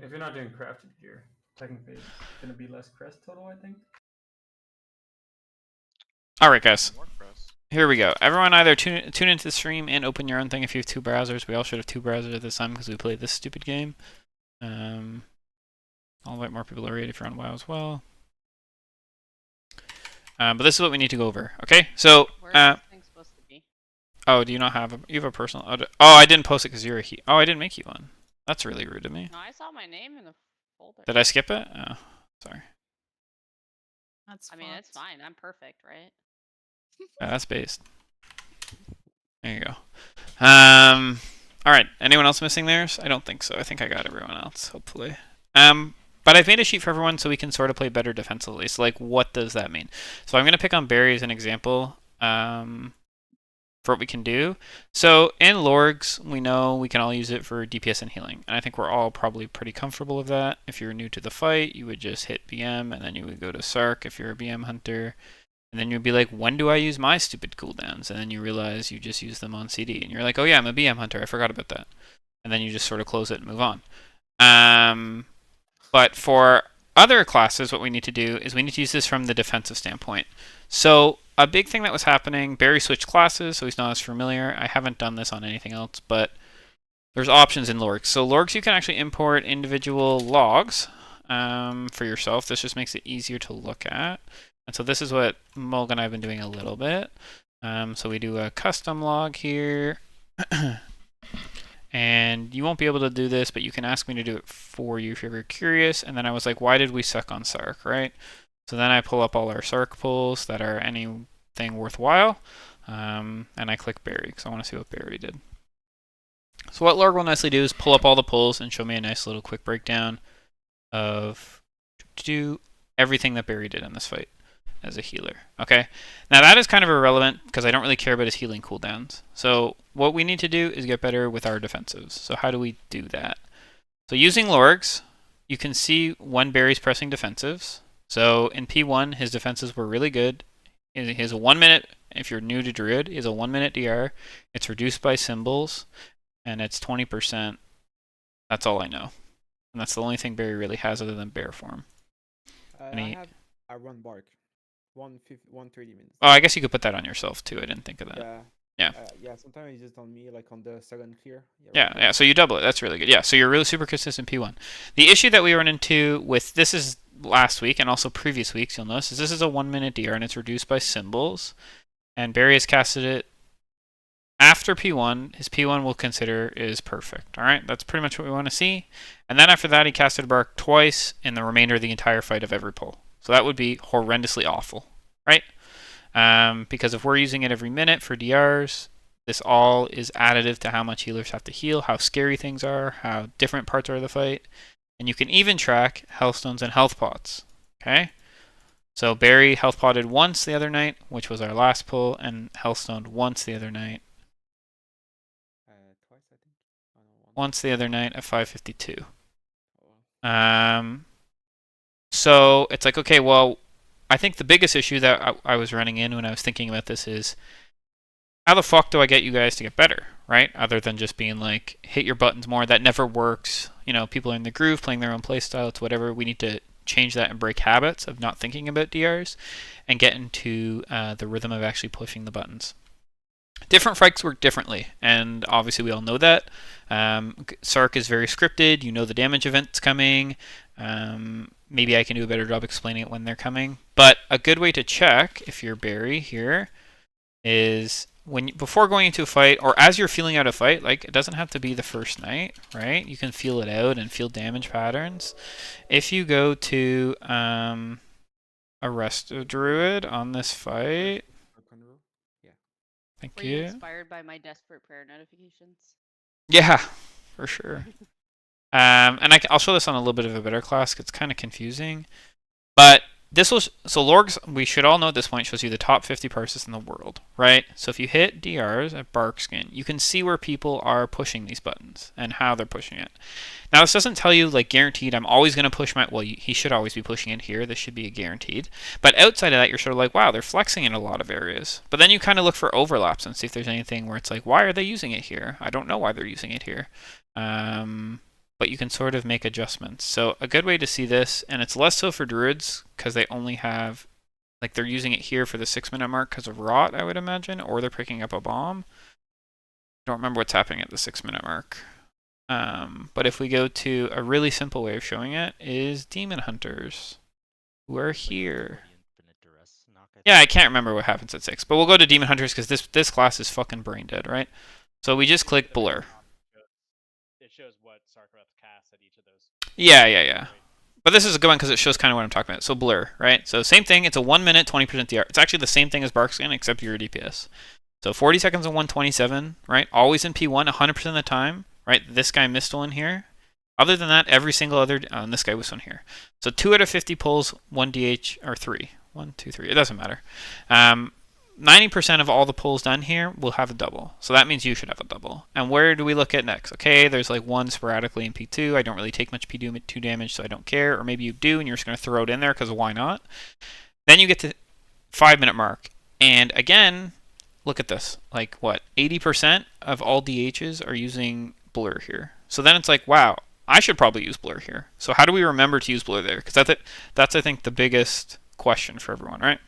if you're not doing crafted gear, technically it's gonna be less crest total, I think. All right, guys. More crest. Here we go. Everyone either tune into the stream and open your own thing if you have two browsers. We all should have two browsers at this time because we played this stupid game. I'll invite more people to raid if you're on WoW as well. But this is what we need to go over. Okay, so Where's this thing supposed to be? oh, do you not have you have a personal? Oh, I didn't post it because you're a he. Oh, I didn't make you one. That's really rude of me. No, I saw my name in the folder. Did I skip it? Oh, sorry. I mean, it's fine. I'm perfect, right? Yeah, that's based. There you go. All right. Anyone else missing theirs? I don't think so. I think I got everyone else. Hopefully. But I've made a sheet for everyone so we can sort of play better defensively. So like, what does that mean? So I'm gonna pick on Barry as an example. For what we can do. So in Lorgs, we know we can all use it for DPS and healing. And I think we're all probably pretty comfortable with that. If you're new to the fight, you would just hit BM and then you would go to Sark if you're a BM hunter. And then you'd be like, when do I use my stupid cooldowns? And then you realize you just use them on CD. And you're like, oh yeah, I'm a BM hunter. I forgot about that. And then you just sort of close it and move on. But for other classes, what we need to do is we need to use this from the defensive standpoint. So a big thing that was happening, Barry switched classes, so he's not as familiar. I haven't done this on anything else, but there's options in Lorgs. So Lorgs, you can actually import individual logs for yourself. This just makes it easier to look at. And so this is what Mulg and I have been doing a little bit. So we do a custom log here. And you won't be able to do this, but you can ask me to do it for you if you're ever curious. And then I was like, why did we suck on Sark, right? So then I pull up all our Sark pulls that are anything worthwhile. And I click Barry because I want to see what Barry did. So what Lorg will nicely do is pull up all the pulls and show me a nice little quick breakdown of everything that Barry did in this fight as a healer. Okay, now that is kind of irrelevant because I don't really care about his healing cooldowns. So what we need to do is get better with our defensives. So how do we do that? So using Lorgs, you can see when Barry's pressing defensives. So in P1, his defenses were really good. He has a 1 minute, if you're new to Druid, he has a 1 minute DR. It's reduced by symbols, and it's 20%. That's all I know. And that's the only thing Barry really has other than bear form. I run bark. 130 minutes. Oh, I guess you could put that on yourself too. I didn't think of that. Yeah. Yeah, sometimes it's just on me, like on the second clear. Yeah, so you double it. That's really good. Yeah, so you're really super consistent P1. The issue that we run into with this is last week and also previous weeks, you'll notice, is this is a 1 minute DR and it's reduced by symbols. And Barry has casted it after P1. His P1 we'll consider is perfect. All right, that's pretty much what we want to see. And then after that, he casted Bark twice in the remainder of the entire fight of every pull. So that would be horrendously awful, right? Because if we're using it every minute for DRs, this all is additive to how much healers have to heal, how scary things are, how different parts are of the fight. And you can even track healthstones and health pots. Okay? So Barry health potted once the other night, which was our last pull, and healthstoned once the other night. Twice, I think. Oh, no, once the other night at 552. So it's like, okay, well, I think the biggest issue that I was running in when I was thinking about this is, how the fuck do I get you guys to get better, right? Other than just being like, hit your buttons more. That never works. You know, people are in the groove, playing their own playstyle. It's whatever. We need to change that and break habits of not thinking about DRs and get into the rhythm of actually pushing the buttons. Different fights work differently, and obviously we all know that. Sark is very scripted. You know the damage event's coming. Maybe I can do a better job explaining it when they're coming. But a good way to check if you're Barry here is before going into a fight, or as you're feeling out a fight, like it doesn't have to be the first night, right? You can feel it out and feel damage patterns. If you go to Arrest a Druid on this fight, thank Were you. you inspired by my desperate prayer notifications? Yeah, for sure. And I'll show this on a little bit of a better class. It's kind of confusing, but this was so Lorgs. We should all know at this point shows you the top 50 parses in the world, right? So if you hit DRs at Barkskin, you can see where people are pushing these buttons and how they're pushing it. Now this doesn't tell you like guaranteed. I'm always going to push my. Well, he should always be pushing it here. This should be a guaranteed. But outside of that, you're sort of like, wow, they're flexing in a lot of areas. But then you kind of look for overlaps and see if there's anything where it's like, why are they using it here? I don't know why they're using it here. but you can sort of make adjustments. So a good way to see this, and it's less so for druids because they only have, like they're using it here for the 6-minute mark because of rot, I would imagine, or they're picking up a bomb. I don't remember what's happening at the 6-minute mark. But if we go to a really simple way of showing it is demon hunters, who are here. Yeah, I can't remember what happens at 6, but we'll go to demon hunters because this class is fucking brain dead, right? So we just click blur. It shows what Sarkareth casts at each of those. Yeah. But this is a good one because it shows kind of what I'm talking about. So blur, right? So same thing. It's a 1 minute, 20% DR. It's actually the same thing as Barkskin except you're a DPS. So 40 seconds on 127, right? Always in P1, 100% of the time, right? This guy missed one here. Other than that, every single other, and this guy was one here. So 2 out of 50 pulls, 1 DH, or 3. 1, 2, 3. It doesn't matter. 90% of all the pulls done here will have a double. So that means you should have a double. And where do we look at next? Okay, there's like one sporadically in P2. I don't really take much P2 damage, so I don't care. Or maybe you do, and you're just going to throw it in there because why not? Then you get to 5-minute mark. And again, look at this. Like what? 80% of all DHs are using blur here. So then it's like, wow, I should probably use blur here. So how do we remember to use blur there? Because that's I think, the biggest question for everyone, right?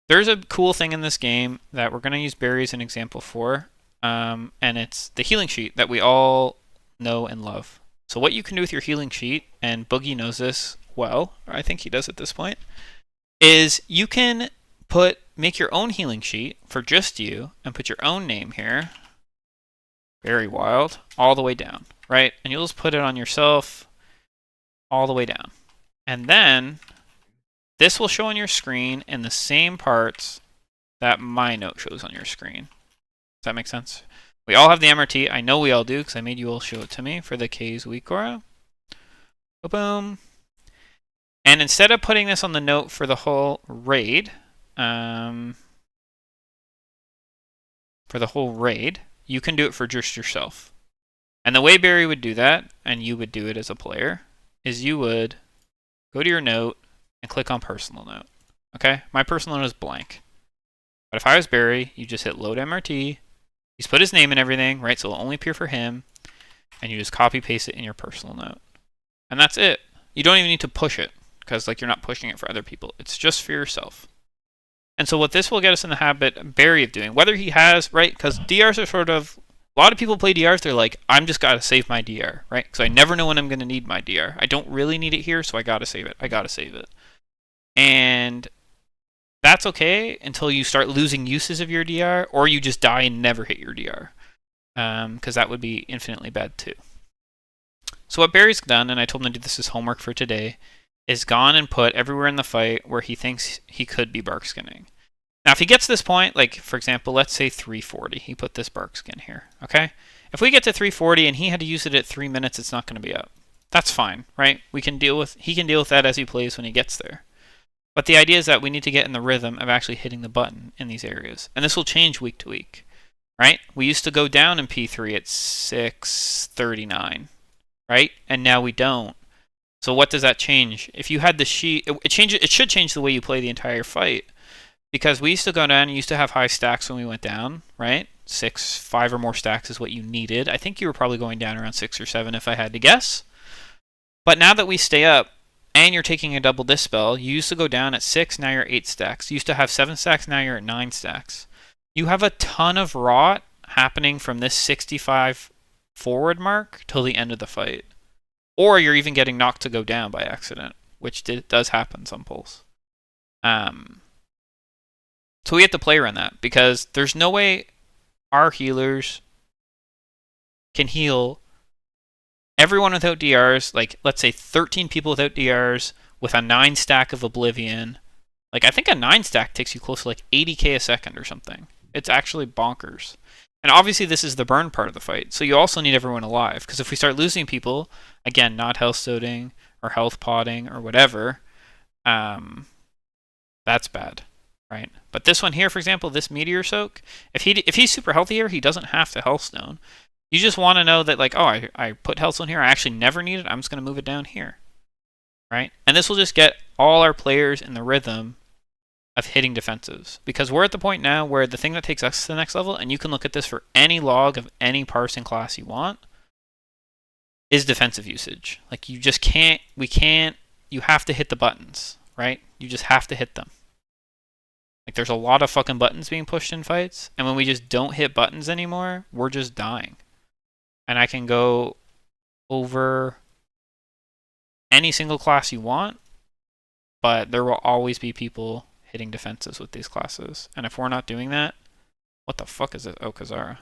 There's a cool thing in this game that we're going to use Barry as an example for, and it's the healing sheet that we all know and love. So what you can do with your healing sheet, and Boogie knows this well, or I think he does at this point, is you can make your own healing sheet for just you and put your own name here, Very Wild, all the way down, right? And you'll just put it on yourself all the way down. And then this will show on your screen in the same parts that my note shows on your screen. Does that make sense? We all have the MRT. I know we all do because I made you all show it to me for the K's Weekora. Boom. And instead of putting this on the note for the whole raid, you can do it for just yourself. And the way Barry would do that, and you would do it as a player, is you would go to your note and click on personal note. Okay? My personal note is blank. But if I was Barry, you just hit load MRT. He's put his name and everything, right? So it'll only appear for him. And you just copy paste it in your personal note. And that's it. You don't even need to push it because like you're not pushing it for other people. It's just for yourself. And so what this will get us in the habit, Barry, of doing, whether he has, right? Because DRs are sort of, a lot of people play DRs, they're like, I'm just got to save my DR, right? Because I never know when I'm going to need my DR. I don't really need it here, so I got to save it. And that's okay until you start losing uses of your DR, or you just die and never hit your DR. Because that would be infinitely bad too. So what Barry's done, and I told him to do this as homework for today, is gone and put everywhere in the fight where he thinks he could be barkskinning. Now if he gets to this point, like for example, let's say 340, he put this barkskin here, okay? If we get to 340 and he had to use it at 3 minutes, it's not going to be up. That's fine, right? He can deal with that as he plays when he gets there. But the idea is that we need to get in the rhythm of actually hitting the button in these areas. And this will change week to week, right? We used to go down in P3 at 639, right? And now we don't. So what does that change? If you had the sheet, it should change the way you play the entire fight. Because we used to go down and used to have high stacks when we went down, right? 5 or more stacks is what you needed. I think you were probably going down around 6 or 7 if I had to guess. But now that we stay up, and you're taking a double dispel, you used to go down at 6, now you're 8 stacks. You used to have 7 stacks, now you're at 9 stacks. You have a ton of rot happening from this 65 forward mark till the end of the fight. Or you're even getting knocked to go down by accident, which does happen some pulls. So we have to play around that, because there's no way our healers can heal everyone without DRs, like let's say 13 people without DRs with a 9 stack of Oblivion. Like I think a 9 stack takes you close to like 80k a second or something. It's actually bonkers. And obviously this is the burn part of the fight, so you also need everyone alive, because if we start losing people, again, not health stoating or health potting or whatever, that's bad, right? But this one here, for example, this Meteor Soak, if he's super healthy here, he doesn't have to Healthstone. You just want to know that, like, oh, I put Healthstone here, I actually never need it, I'm just going to move it down here, right? And this will just get all our players in the rhythm of hitting defensives. Because we're at the point now where the thing that takes us to the next level, and you can look at this for any log of any parsing class you want, is defensive usage. Like you just can't, you have to hit the buttons, right? You just have to hit them. Like there's a lot of fucking buttons being pushed in fights, and when we just don't hit buttons anymore, we're just dying. And I can go over any single class you want, but there will always be people hitting defensives with these classes. And if we're not doing that, what the fuck is it? Oh, Kazara.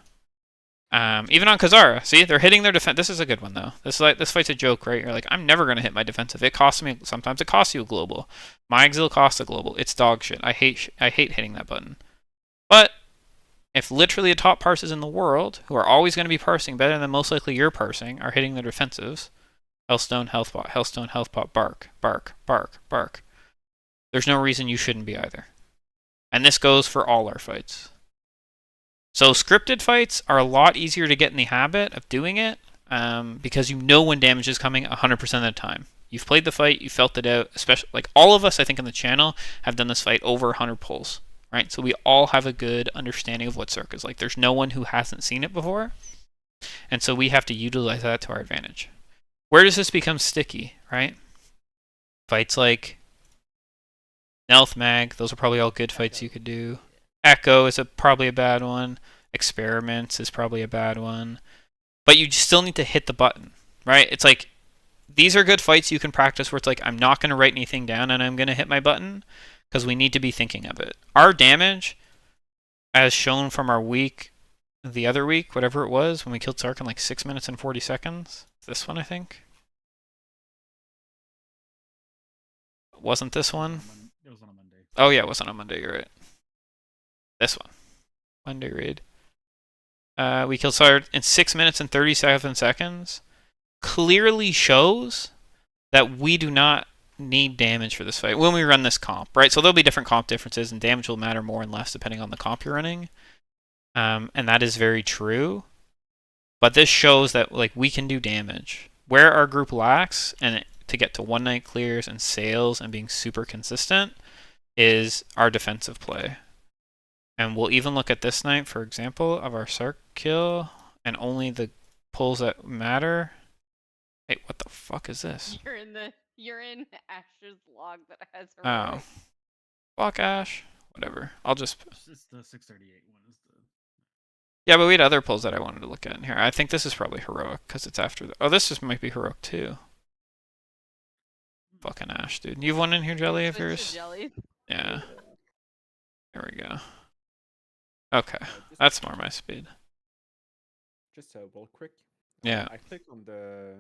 Even on Kazara, see, they're hitting their defense. This is a good one though. This fight's a joke, right? You're like, I'm never gonna hit my defensive. It costs me. Sometimes it costs you a global. My exil costs a global. It's dog shit. I hate hitting that button. But if literally the top parsers in the world, who are always going to be parsing better than most likely you're parsing, are hitting their defensives, Hellstone, Healthbot, Hellstone, Healthbot, bark, bark, bark, bark. There's no reason you shouldn't be either. And this goes for all our fights. So scripted fights are a lot easier to get in the habit of doing it because you know when damage is coming 100% of the time. You've played the fight, you felt it out, especially like all of us I think on the channel have done this fight over 100 pulls, right? So we all have a good understanding of what Cirque is like. There's no one who hasn't seen it before. And so we have to utilize that to our advantage. Where does this become sticky, right? Fights like Nelth Mag, those are probably all good fights you could do. Echo is probably a bad one. Experiments is probably a bad one. But you still need to hit the button, right? It's like, these are good fights you can practice where it's like, I'm not going to write anything down and I'm going to hit my button because we need to be thinking of it. Our damage, as shown from our week, the other week, whatever it was, when we killed Sark in like 6 minutes and 40 seconds. This one, I think. Wasn't this one? It was on a Monday. Oh yeah, it was on a Monday, you're right. This one. Monday raid. We killed Sark in 6 minutes and 37 seconds. Clearly shows that we do not need damage for this fight when we run this comp, right? So there'll be different comp differences and damage will matter more and less depending on the comp you're running. And that is very true. But this shows that like we can do damage. Where our group lacks, and to get to one night clears and sales and being super consistent, is our defensive play. And we'll even look at this night, for example, of our Sark kill, and only the pulls that matter. Hey, what the fuck is this? You're in Ash's log that has her. Oh. Fuck Ash. Whatever. I'll just... It's the 638 one. Is the... Yeah, but we had other pulls that I wanted to look at in here. I think this is probably heroic, because it's after the... Oh, this just might be heroic, too. Fucking Ash, dude. You've one in here, Jelly, of yours? Yeah. There we go. Okay. That's more my speed. Just a real quick. Yeah. I click on the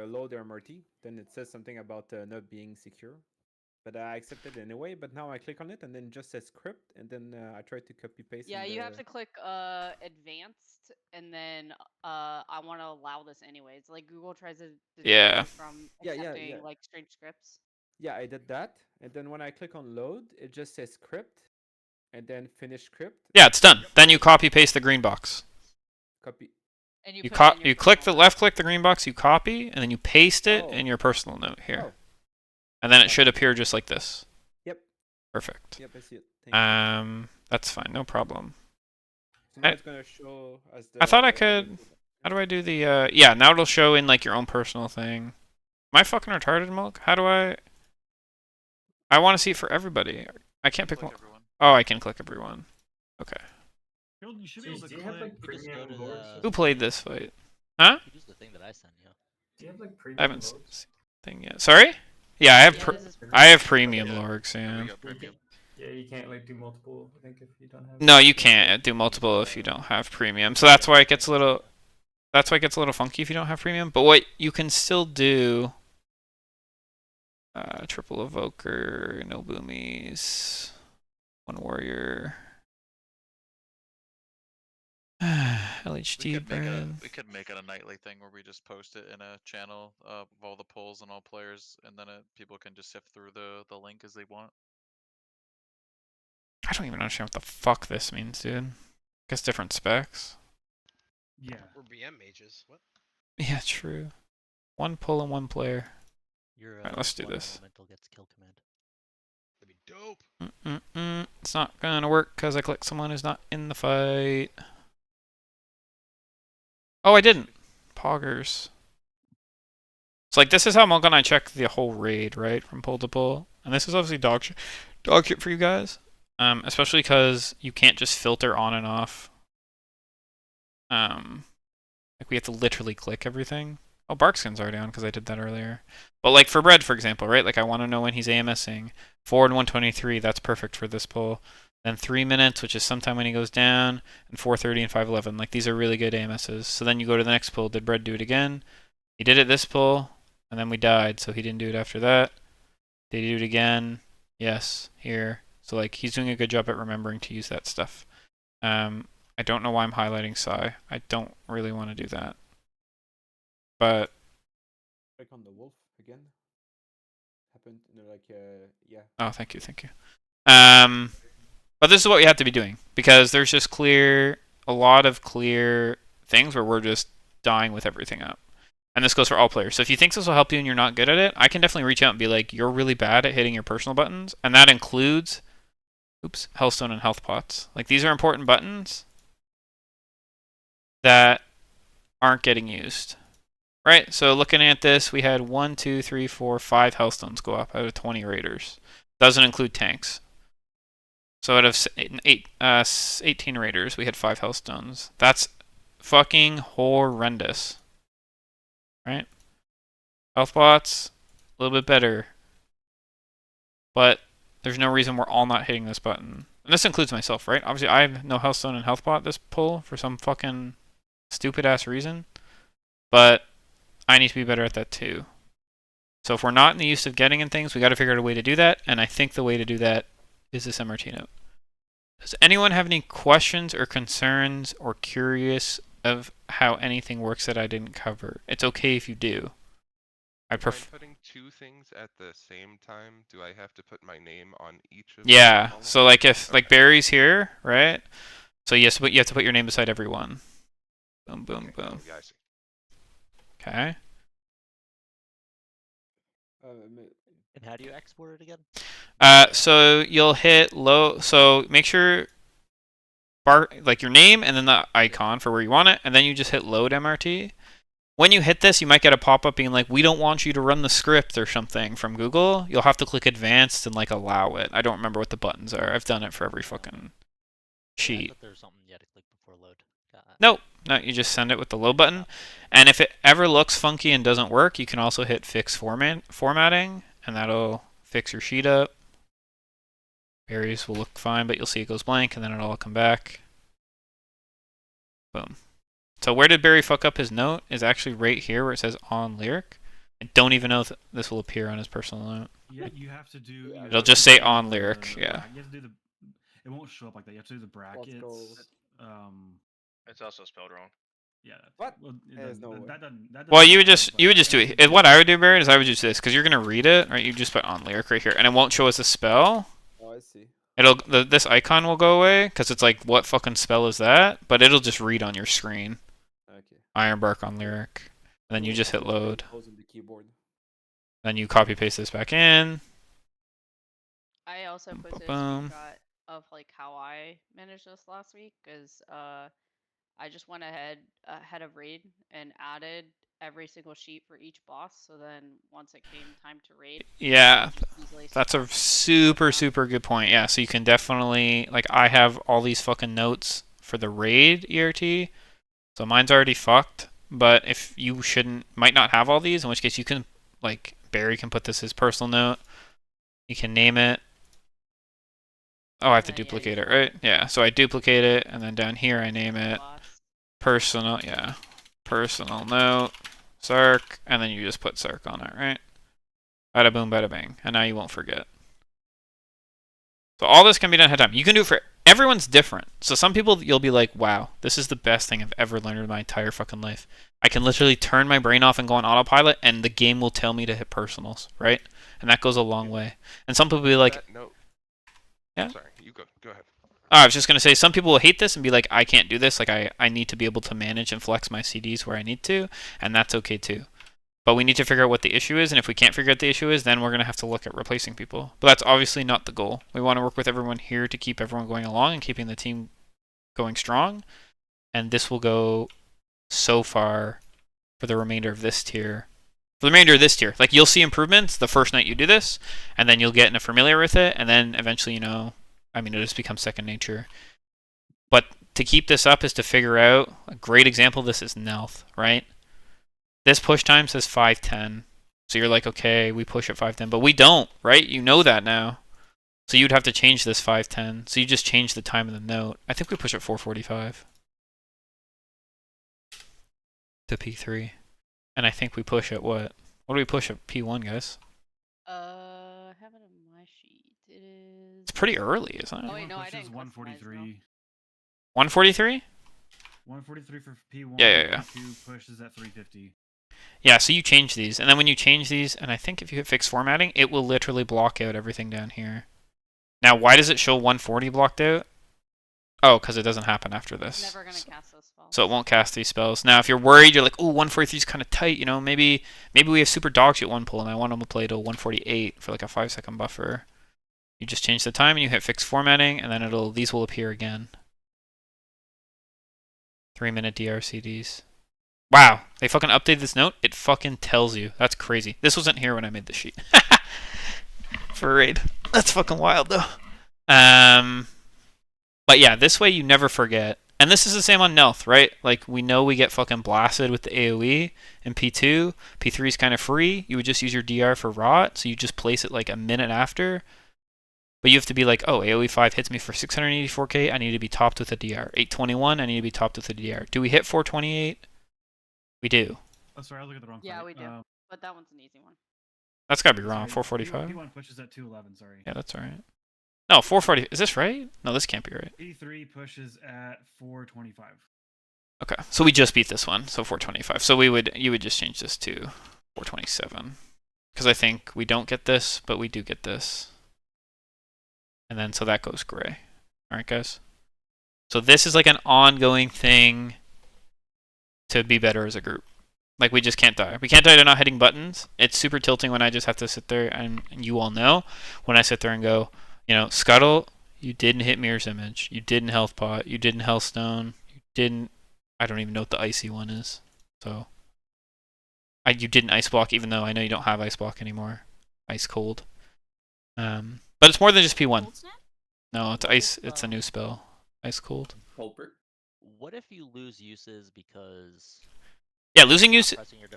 loader MRT, then it says something about not being secure. But I accept it anyway, but now I click on it and then it just says script and then I try to copy paste. Yeah, you have to click advanced and then I want to allow this anyways. Like Google tries to Yeah. from Yeah, accepting like strange scripts. Yeah, I did that. And then when I click on load, it just says script and then finish script. Yeah, it's done. Then you copy paste the green box. Copy. And You click the left click the green box, you copy, and then you paste it in your personal note here. Oh. And then it should appear just like this. Yep. Perfect. Yep, I see it. Thank you. That's fine, no problem. So now it's gonna show as the I thought I could... How do I do the... Yeah, now it'll show in like your own personal thing. Am I fucking retarded, Milk? How do I... I want to see it for everybody. I can't pick one. Oh, I can click everyone. Okay. You should be able to Do you have like click. premium logs? Who played this fight? Huh? Use the thing that I sent you. Do you have like I premium haven't seen logs? the thing yet. Sorry? Yeah, I have this is I have premium lorgs, yeah. Yeah, you can't like do multiple. I think if you don't have. No, you can't do multiple if you don't have premium. So that's why it gets a little... That's why it gets a little funky if you don't have premium. But what you can still do... triple evoker, no boomies, one warrior. LHD burn. We could make it a nightly thing where we just post it in a channel of all the polls and all players, and then people can just sift through the link as they want. I don't even understand what the fuck this means, dude. Guess different specs. Yeah. We're BM mages. What? Yeah, true. One pull and one player. Your Alright, let's do one this. elemental gets kill command. That'd be dope. It's not gonna work because I clicked someone who's not in the fight. Oh, I didn't. poggers. So like this is how Monk and I check the whole raid, right, from pull to pull, and this is obviously dog shit for you guys, especially because you can't just filter on and off. Like we have to literally click everything. Oh, bark skins are down because I did that earlier. But like for Bread, for example, right? Like I want to know when he's AMSing. 4 and 123, that's perfect for this pull. Then 3 minutes, which is sometime when he goes down, and 4:30 and 5:11. Like these are really good AMSs. So then you go to the next pull. Did Bread do it again? He did it this pull, and then we died, so he didn't do it after that. Did he do it again? Yes, here. So like he's doing a good job at remembering to use that stuff. I don't know why I'm highlighting Psy. I don't really want to do that. But Click on the wolf again. Happened, yeah. oh, thank you. But this is what we have to be doing because there's just a lot of clear things where we're just dying with everything up. And this goes for all players. So if you think this will help you and you're not good at it, I can definitely reach out and be like, you're really bad at hitting your personal buttons. And that includes, Hellstone and Health Pots. Like these are important buttons that aren't getting used. Right? So looking at this, we had 1, 2, 3, 4, 5 Hellstones go up out of 20 Raiders. Doesn't include tanks. So out of 18 Raiders, we had 5 Hellstones. That's fucking horrendous. Right? Health Pots, a little bit better. But there's no reason we're all not hitting this button. And this includes myself, right? Obviously, I have no Hellstone and Health Pot this pull for some fucking stupid ass reason. But I need to be better at that too. So if we're not in the use of getting in things, we got to figure out a way to do that. And I think the way to do that is this MRT note. Does anyone have any questions or concerns or curious of how anything works that I didn't cover? It's okay if you do. I Am I putting 2 things at the same time? Do I have to put my name on each of them? Yeah. So like if like Barry's here, right? So yes, but you have to put your name beside every one. Boom, boom, Okay. boom. Yeah, I see. Okay. And how do you export it again? So you'll hit low. So make sure like your name and then the icon for where you want it, and then you just hit load MRT. When you hit this, you might get a pop-up being like, "We don't want you to run the script" or something from Google. You'll have to click advanced and like allow it. I don't remember what the buttons are. I've done it for every fucking I sheet. thought there was something you had to click before load. Nope. No, you just send it with the low button. And if it ever looks funky and doesn't work, you can also hit fix formatting, and that'll fix your sheet up. Berries will look fine, but you'll see it goes blank, and then it'll all come back. Boom. So where did Barry fuck up his note is actually right here where it says on lyric. I don't even know if this will appear on his personal note. Yeah, you have to do. It'll just say on lyric, yeah. You have to do the. It won't show up like that. You have to do the brackets. It's also spelled wrong. Yeah. What? Well, There's no way. that doesn't Well, you would work, just but do it. What I would do, Barry, is I would just do this because you're gonna read it, right? You just put on lyric right here, and it won't show us a spell. Oh, I see. This icon will go away because it's like, what fucking spell is that? But it'll just read on your screen. Okay. Ironbark on lyric, and then you just hit load. Closing the keyboard. Then you copy paste this back in. I also posted a Boom. screenshot of like how I managed this last week because I just went ahead of raid and added every single sheet for each boss. So then once it came time to raid, Yeah, easily that's a select and super good point. Yeah, so you can definitely like I have all these fucking notes for the raid ERT, so mine's already fucked. But if you might not have all these, in which case you can like Barry can put this as personal note. You can name it. Oh, I have to duplicate it, right? Yeah, so I duplicate it, and then down here I name it personal, yeah. Personal note, Sark, and then you just put Sark on it, right? Bada boom, bada bang. And now you won't forget. So all this can be done ahead of time. You can do it for everyone's different. So some people you'll be like, wow, this is the best thing I've ever learned in my entire fucking life. I can literally turn my brain off and go on autopilot, and the game will tell me to hit personals, right? And that goes a long way. And some people will be like, yeah? Sorry, you go ahead. I was just going to say, some people will hate this and be like, I can't do this. Like, I need to be able to manage and flex my CDs where I need to, and that's okay too. But we need to figure out what the issue is, and if we can't figure out the issue is, then we're going to have to look at replacing people. But that's obviously not the goal. We want to work with everyone here to keep everyone going along and keeping the team going strong, and this will go so far for the remainder of this tier. For the remainder of this tier, like you'll see improvements the first night you do this, and then you'll get familiar with it, and then eventually, you know, I mean, it'll just become second nature. But to keep this up is to figure out, a great example of this is Nelth, right? This push time says 5:10. So you're like, okay, we push at 5:10, but we don't, right? You know that now. So you'd have to change this 5:10. So you just change the time of the note. I think we push at 4:45 to P3. And I think we push at what? What do we push at P1, guys? I have it on my sheet. It is. It's pretty early, isn't it? Oh wait, no, I Pushes didn't. customize, no. 143. 143? 143 for P1. Yeah. P2 pushes at 350. Yeah, so you change these. And then when you change these, and I think if you hit fix formatting, it will literally block out everything down here. Now, why does it show 140 blocked out? Oh, because it doesn't happen after this. Never gonna cast those spells. So it won't cast these spells. Now, if you're worried, you're like, oh, 143 is kind of tight, you know, maybe we have super dog shit one pull, and I want them to play to 148 for like a 5-second buffer. You just change the time, and you hit fix formatting, and then these will appear again. 3-minute DRCDs. Wow, they fucking updated this note. It fucking tells you. That's crazy. This wasn't here when I made the sheet. For raid. That's fucking wild, though. But yeah, this way you never forget. And this is the same on Nelth, right? Like, we know we get fucking blasted with the AoE in P2. P3 is kind of free. You would just use your DR for rot, so you just place it like a minute after. But you have to be like, oh, AoE 5 hits me for 684k, I need to be topped with a DR. 821, I need to be topped with a DR. Do we hit 428? We do. Oh, sorry, I was looking at the wrong Yeah, fight. we do. But that one's an easy one. That's gotta be wrong. Sorry, 445? P1 pushes at 211, sorry. Yeah, that's alright. No, 440. Is this right? No, this can't be right. P3 pushes at 425. Okay, so we just beat this one, so 425. So you would just change this to 427. Because I think we don't get this, but we do get this. And then, so that goes gray. Alright, guys? So this is like an ongoing thing to be better as a group. Like, we just can't die. We can't die to not hitting buttons. It's super tilting when I just have to sit there, and you all know, when I sit there and go, you know, Scuttle, you didn't hit Mirror's Image. You didn't Health Pot. You didn't Healthstone. You didn't... I don't even know what the icy one is. So... you didn't Ice Block, even though I know you don't have Ice Block anymore. Ice Cold. But it's more than just P1. Cold Snap? No, it's Ice. It's a new spell. Ice Cold. Culprit. What if you lose uses because Yeah, losing use... pressing your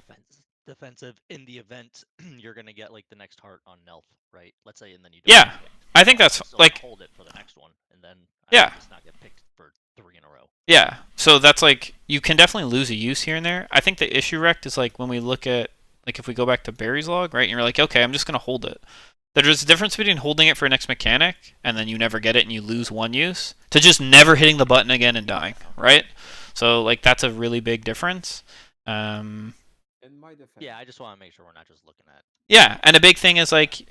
defensive in the event you're gonna get like the next heart on Nelth, right? Let's say, and then you don't Yeah, get picked. I think that's, Still like... hold it for the next one, and then Yeah. just not get picked for 3 in a row. Yeah, so that's like, you can definitely lose a use here and there. I think the issue rect is like when we look at, like if we go back to Barry's log, right, and you're like, okay, I'm just going to hold it. There's a difference between holding it for next mechanic, and then you never get it and you lose one use, to just never hitting the button again and dying, right? So like that's a really big difference. In my defense. Yeah, I just want to make sure we're not just looking at. Yeah, and a big thing is like,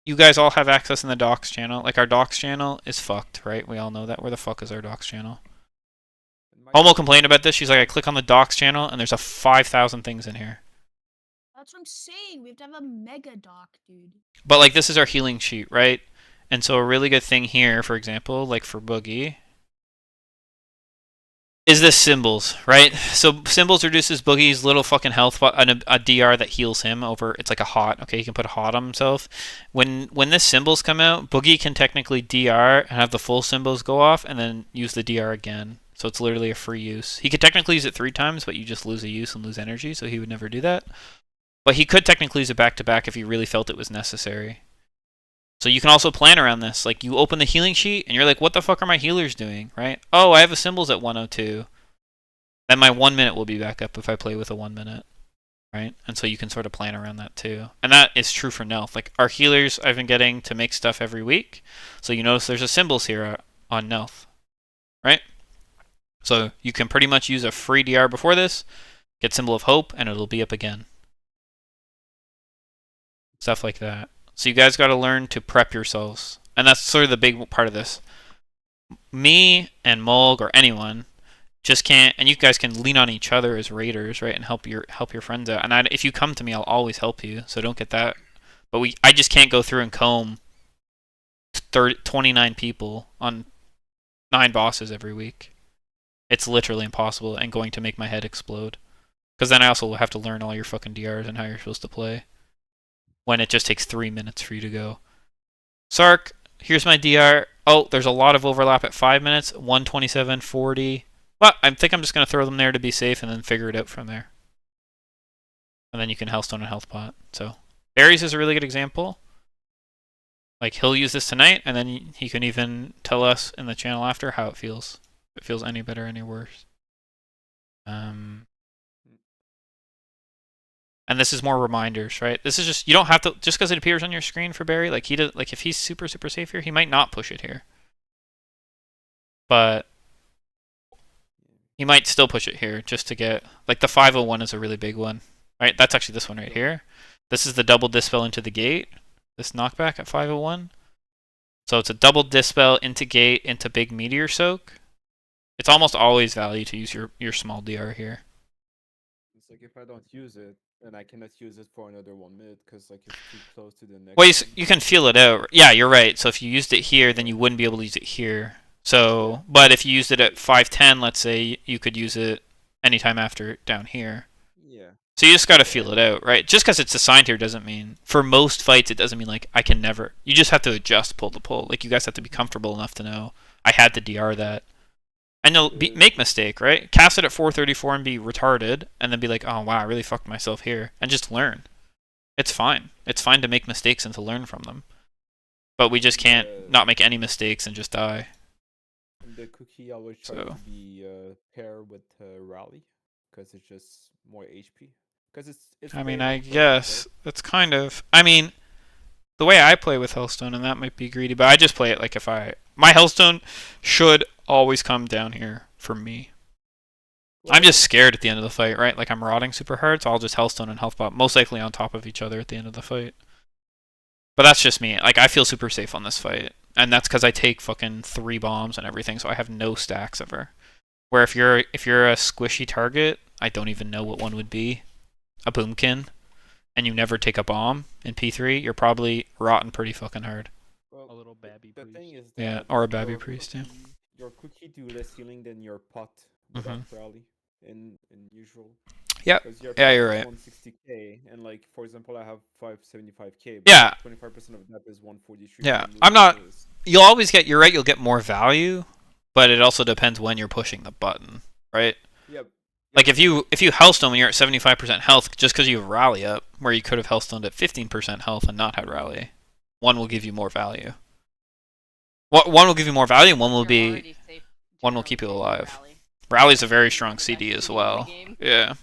you guys all have access in the docs channel. Like our docs channel is fucked, right? We all know that. Where the fuck is our docs channel? In my Homo complained about this. She's like, I click on the docs channel and there's a 5,000 things in here. That's what I'm saying. We have to have a mega doc, dude. But like this is our healing sheet, right? And so a really good thing here, for example, like for Boogie, is this symbols, right? So symbols reduces Boogie's little fucking health, and a DR that heals him over. It's like a hot. Okay, he can put a hot on himself. When this symbols come out, Boogie can technically DR and have the full symbols go off, and then use the DR again. So it's literally a free use. He could technically use it 3 times, but you just lose a use and lose energy, so he would never do that. But he could technically use it back to back if he really felt it was necessary. So you can also plan around this. Like, you open the healing sheet, and you're like, what the fuck are my healers doing, right? Oh, I have a symbols at 102. Then my 1 minute will be back up if I play with a 1 minute, right? And so you can sort of plan around that too. And that is true for Nelth. Like, our healers I've been getting to make stuff every week. So you notice there's a symbols here on Nelth, right? So you can pretty much use a free DR before this, get Symbol of Hope, and it'll be up again. Stuff like that. So you guys got to learn to prep yourselves. And that's sort of the big part of this. Me and Mulg or anyone just can't, and you guys can lean on each other as raiders, right, and help your friends out. And if you come to me, I'll always help you, so don't get that. But I just can't go through and comb 29 people on 9 bosses every week. It's literally impossible and going to make my head explode. Because then I also have to learn all your fucking DRs and how you're supposed to play. When it just takes 3 minutes for you to go. Sark, here's my DR. Oh, there's a lot of overlap at 5 minutes. 127, 40. Well, I think I'm just going to throw them there to be safe and then figure it out from there. And then you can Healthstone and Health Pot. So, Ares is a really good example. Like, he'll use this tonight, and then he can even tell us in the channel after how it feels. If it feels any better, any worse. And this is more reminders, right? This is just, you don't have to, just because it appears on your screen for Barry, like, he does, like, if he's super, super safe here, he might not push it here. But he might still push it here just to get, like, the 501 is a really big one, right? That's actually this one right here. This is the double dispel into the gate, this knockback at 501. So it's a double dispel into gate into big meteor soak. It's almost always value to use your small DR here. It's like if I don't use it, then I cannot use it for another 1 minute because like it's too close to the next. Well, one. you can feel it out. Yeah, you're right. So if you used it here, then you wouldn't be able to use it here. So, but if you used it at 5:10, let's say, you could use it anytime after down here. Yeah. So you just got to feel it out, right? Just because it's assigned here doesn't mean, for most fights, it doesn't mean like I can never. You just have to adjust pull to pull. Like you guys have to be comfortable enough to know I had to DR that. And you'll make mistake, right? Cast it at 434 and be retarded, and then be like, oh wow, I really fucked myself here, and just learn. It's fine. It's fine to make mistakes and to learn from them. But we just can't not make any mistakes and just die. And the cookie always try to be paired with Rally because it's just more HP. Because it's. I mean, I guess that's kind of. I mean, the way I play with Hellstone, and that might be greedy, but I just play it like if my Hellstone should always come down here for me. I'm just scared at the end of the fight, right? Like I'm rotting super hard, so I'll just Hellstone and Health Pot most likely on top of each other at the end of the fight. But that's just me. Like I feel super safe on this fight, and that's because I take fucking 3 bombs and everything, so I have no stacks ever. Where if you're a squishy target, I don't even know what one would be, a Boomkin, and you never take a bomb in P3, you're probably rotting pretty fucking hard. Well, A little babby the priest. thing is Yeah, that or a babby your priest, yeah. cookie- Your cookie do less healing than your pot without Rally in usual. Yep. Because your Yeah, pot you're is right. 160k, and like for example, I have 575k. Yeah. 25% of that is 143. Yeah, and I'm not. losing is- You'll always get. You're right. You'll get more value, but it also depends when you're pushing the button, right? Yep. Like if you Hellstone when you're at 75% health, just because you have Rally up, where you could have Hellstoned at 15% health and not had Rally, one will give you more value. One will give you more value, and one will You're be. already safe One will generally keep you safe with alive. Rally. Rally's a very strong The best CD as CD in the well. game. Yeah.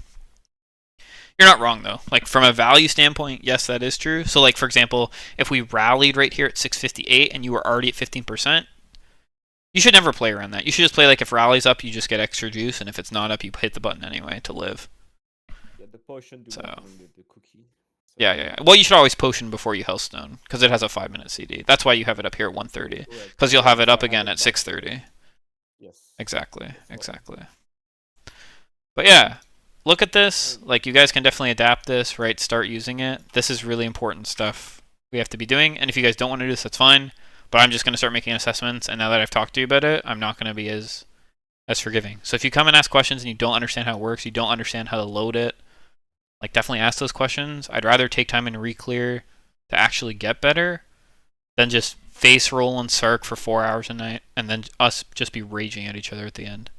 You're not wrong though. Like from a value standpoint, yes, that is true. So like for example, if we rallied right here at 658 and you were already at 15%, you should never play around that. You should just play like if rally's up, you just get extra juice, and if it's not up, you hit the button anyway to live. Yeah, the potion do So- not bring the cookie. So Yeah. Well, you should always potion before you Hellstone because it has a 5-minute CD. That's why you have it up here at 130 correct. because you'll have it So up I have again it at back. 630. Yes. Exactly. That's why. Exactly. But yeah, look at this. Like you guys can definitely adapt this, right? Start using it. This is really important stuff we have to be doing. And if you guys don't want to do this, that's fine. But I'm just going to start making assessments. And now that I've talked to you about it, I'm not going to be as forgiving. So if you come and ask questions and you don't understand how it works, you don't understand how to load it, like definitely ask those questions. I'd rather take time and re-clear to actually get better than just face roll and Sark for 4 hours a night and then us just be raging at each other at the end.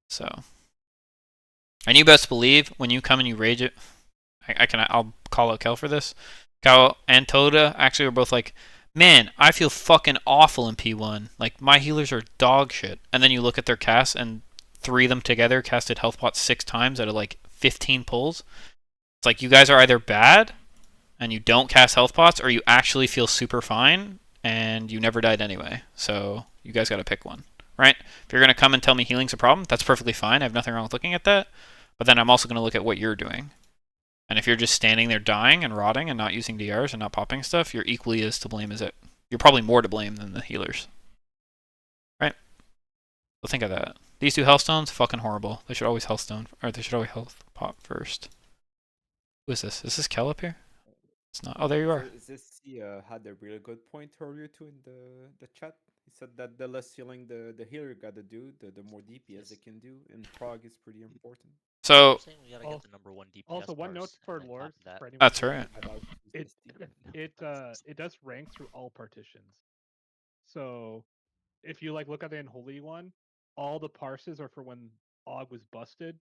So, and you best believe when you come and you rage it, I'll call out Kel for this. Kel and Toda actually were both like, man, I feel fucking awful in P1. Like my healers are dog shit. And then you look at their casts and 3 of them together casted health pots 6 times out of like 15 pulls. It's like you guys are either bad and you don't cast health pots, or you actually feel super fine and you never died anyway. So you guys got to pick one, right? If you're going to come and tell me healing's a problem, that's perfectly fine. I have nothing wrong with looking at that. But then I'm also going to look at what you're doing. And if you're just standing there dying and rotting and not using DRs and not popping stuff, you're equally as to blame as it. You're probably more to blame than the healers. Right? So think of that. These 2 Hellstones, fucking horrible. They should always Hellstone, or they should always health pop first. Who is this? Is this Kel up here? It's not. Oh, there you are. He had a really good point earlier too in the chat. He said that the less healing the healer gotta do, the more DPS they can do, and prog is pretty important. So saying we gotta Also- get the number 1 DPS Also, one note parse, for and then lords. copy that. For anyone That's who- right. It does rank through all partitions. So if you like look at the unholy one, all the parses are for when Og was busted,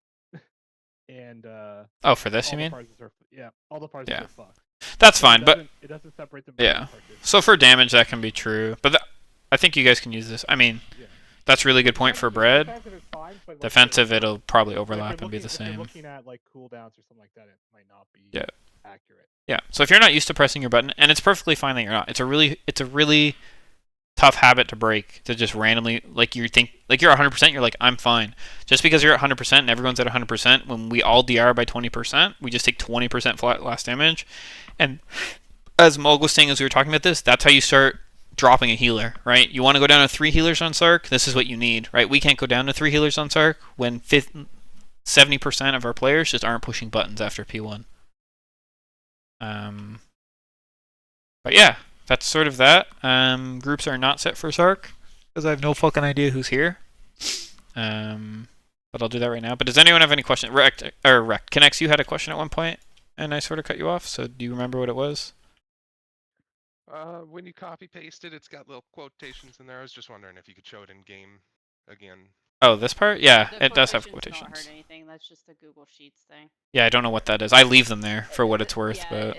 and oh, for this all you the mean? parses are all the parses Yeah. are fucked. That's So fine, but it doesn't separate them. By yeah. partition. So for damage that can be true, but I think you guys can use this. I mean, Yeah. that's a really good point for bread. Defensive is fine, but like, Defensive, it'll probably but if you're overlap and be the looking- If you're same. looking at like cooldowns or something like that, it might not be Yeah. accurate. Yeah. So if you're not used to pressing your button, and it's perfectly fine that you're not. It's a really tough habit to break, to just randomly like you think like you're 100%, you're like I'm fine. Just because you're at 100% and everyone's at 100%, when we all DR by 20%, we just take 20% flat last damage. And as Mulg was saying as we were talking about this, that's how you start dropping a healer, right? You want to go down to 3 healers on Sark, this is what you need, right? We can't go down to 3 healers on Sark when 70% of our players just aren't pushing buttons after P1. But yeah, that's sort of that. Groups are not set for Sark because I have no fucking idea who's here. But I'll do that right now. But does anyone have any question? Connects, you had a question at one point, and I sort of cut you off. So do you remember what it was? When you copy paste it, it's got little quotations in there. I was just wondering if you could show it in game again. Oh, this part? Yeah, The it does have quotations quotations. don't hurt anything. That's just the Google Sheets thing. Yeah, I don't know what that is. I leave them there for what it's worth, Yeah, but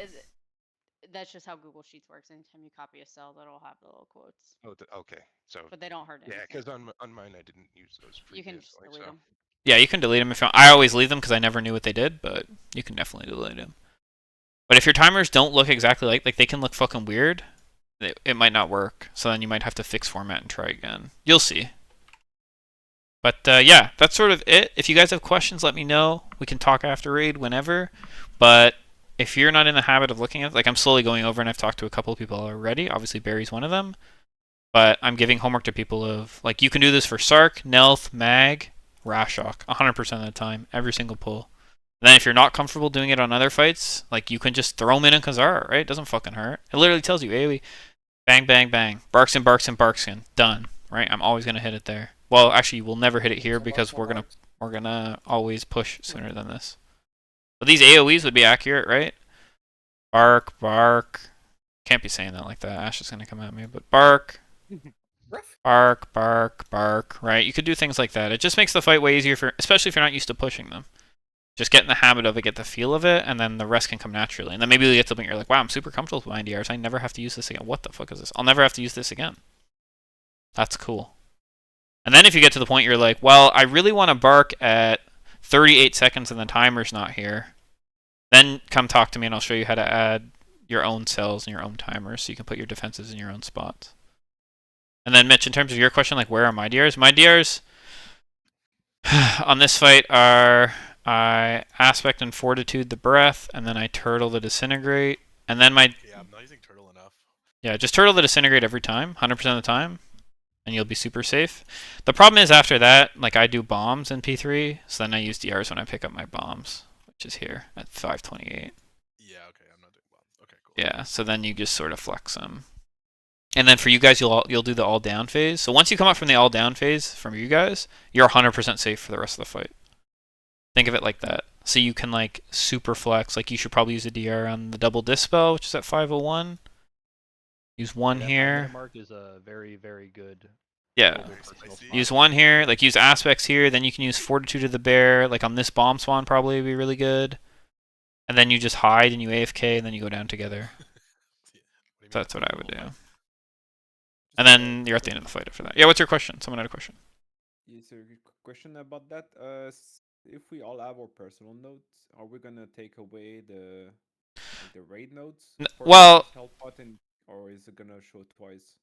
that's just how Google Sheets works. Anytime you copy a cell, that'll have the little quotes, Oh, okay. So but they don't hurt anything. yeah, because on mine I didn't use those You can just previously. delete So them. yeah, you can delete them if you want. I always leave them because I never knew what they did, but you can definitely delete them. But if your timers don't look exactly like they can look fucking weird, it might not work. So then you might have to fix format and try again. You'll see. But yeah, that's sort of it. If you guys have questions, let me know. We can talk after raid whenever. But if you're not in the habit of looking at, like I'm slowly going over and I've talked to a couple of people already. Obviously Barry's one of them. But I'm giving homework to people of, like, you can do this for Sark, Nelth, Mag, Rashok, 100% of the time, every single pull. And then if you're not comfortable doing it on other fights, like, you can just throw them in Kazara, right? It doesn't fucking hurt. It literally tells you, AoE, bang, bang, bang, Barkskin, Barkskin, Barkskin, done, right? I'm always going to hit it there. Well, actually, we'll never hit it here because we're gonna always push sooner than this. But these AoEs would be accurate, right? Bark, bark. Can't be saying that like that. Ash is gonna come at me, but bark. Bark, bark, bark, right? You could do things like that. It just makes the fight way easier, especially if you're not used to pushing them. Just get in the habit of it, get the feel of it, and then the rest can come naturally. And then maybe you get to the point where you're like, wow, I'm super comfortable with my NDRs. I never have to use this again. What the fuck is this? I'll never have to use this again. That's cool. And then if you get to the point you're like, well, I really want to bark at 38 seconds and the timer's not here, then come talk to me and I'll show you how to add your own cells and your own timers so you can put your defenses in your own spots. And then Mitch, in terms of your question, like where are my DRs? My DRs on this fight are I aspect and fortitude the breath, and then I turtle the disintegrate, and then my Yeah, I'm not using turtle enough. yeah, just turtle the disintegrate every time, 100% of the time, and you'll be super safe. The problem is after that, like I do bombs in P3, so then I use DRs when I pick up my bombs, which is here at 528. Yeah, okay, I'm not doing well. Okay, cool. Yeah, so then you just sort of flex them. And then for you guys, you'll do the all down phase. So once you come up from the all down phase from you guys, you're 100% safe for the rest of the fight. Think of it like that. So you can like super flex. Like you should probably use a DR on the double dispel, which is at 501. Use one here. Mark is a very, very good. Yeah. Use one here. Like use aspects here. Then you can use fortitude of the bear. Like on this bomb swan probably would be really good. And then you just hide and you AFK and then you go down together. So that's what I would do. And then you're at the end of the fight after that. Yeah, what's your question? Someone had a question. Yes, sir. Question about that. If we all have our personal notes, are we gonna take away the raid notes? Well, help button, or is it gonna show twice?